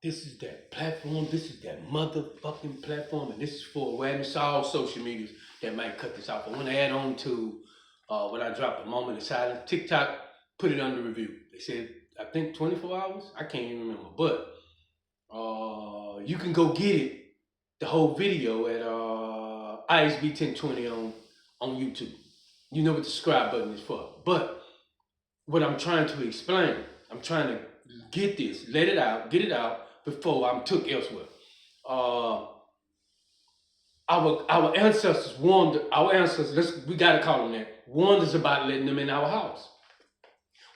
this is that platform, this is that motherfucking platform, and this is for awareness. All social medias that might cut this out. I want to add on to when I dropped a moment of silence. TikTok put it under review. They said, I think 24 hours? I can't even remember. But you can go get it, the whole video at ISB 1020 on YouTube. You know what the subscribe button is for. But what I'm trying to explain, I'm trying to get this, let it out, get it out before I'm took elsewhere. Our ancestors warned, we gotta call them that, warned us about letting them in our house.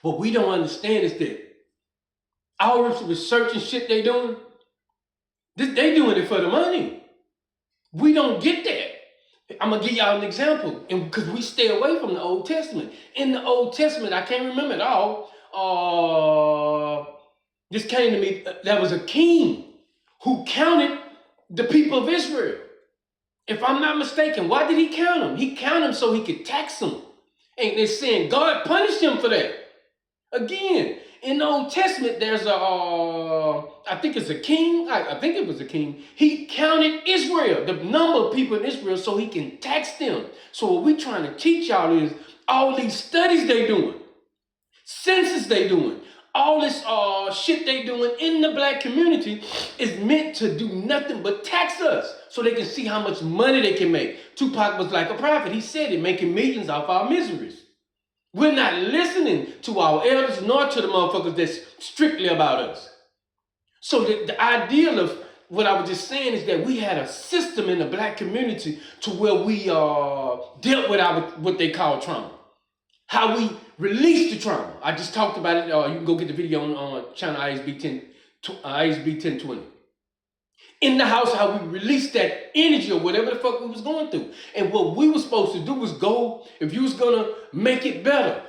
What we don't understand is that our research and shit they doing, they doing it for the money. We don't get that. I'm gonna give y'all an example, and because we stay away from the Old Testament. In the Old Testament, I can't remember it all. This came to me. There was a king who counted the people of Israel. If I'm not mistaken, why did he count them? He counted them so he could tax them. And they're saying God punished him for that. Again, in the Old Testament, there's I think it's a king. I think it was a king. He counted Israel, the number of people in Israel, so he can tax them. So what we're trying to teach y'all is all these studies they doing, census they doing, all this shit they doing in the black community is meant to do nothing but tax us so they can see how much money they can make. Tupac was like a prophet. He said it, making millions off our miseries. We're not listening to our elders nor to the motherfuckers that's strictly about us. So the ideal of what I was just saying is that we had a system in the black community to where we dealt with what they call trauma. How we release the trauma. I just talked about it. You can go get the video on channel ISB 1020. In the house, how we released that energy or whatever the fuck we was going through. And what we were supposed to do was go, if you was gonna make it better,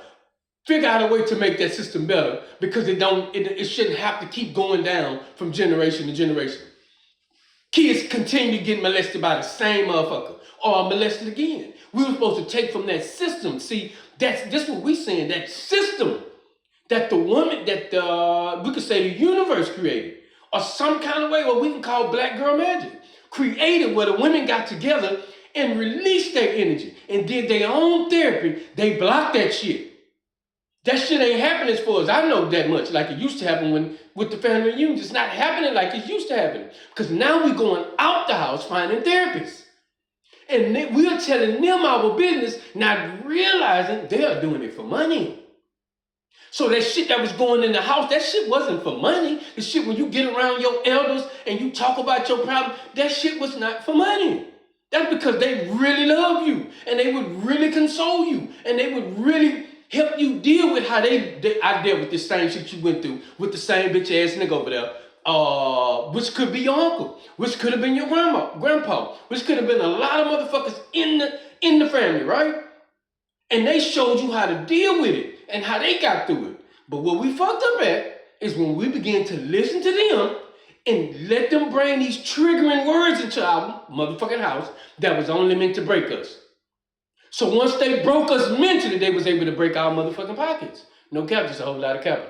figure out a way to make that system better, because it shouldn't have to keep going down from generation to generation. Kids continue to get molested by the same motherfucker or molested again. We were supposed to take from that system. See, that's what we saying, that system that the woman, that we could say the universe created, or some kind of way, what we can call black girl magic, created where the women got together and released their energy and did their own therapy. They blocked that shit. That shit ain't happening as far as I know that much like it used to happen with the family reunion. It's not happening like it used to happen, because now we're going out the house finding therapists. And we're telling them our business, not realizing they are doing it for money. So that shit that was going in the house, that shit wasn't for money. The shit when you get around your elders and you talk about your problem, that shit was not for money. That's because they really love you and they would really console you and they would really help you deal with how I dealt with this same shit you went through with the same bitch ass nigga over there, which could be your uncle, which could have been your grandpa, which could have been a lot of motherfuckers in the family, right? And they showed you how to deal with it and how they got through it. But what we fucked up at is when we began to listen to them and let them bring these triggering words into our motherfucking house that was only meant to break us. So once they broke us mentally, they was able to break our motherfucking pockets. No cap, just a whole lot of capital.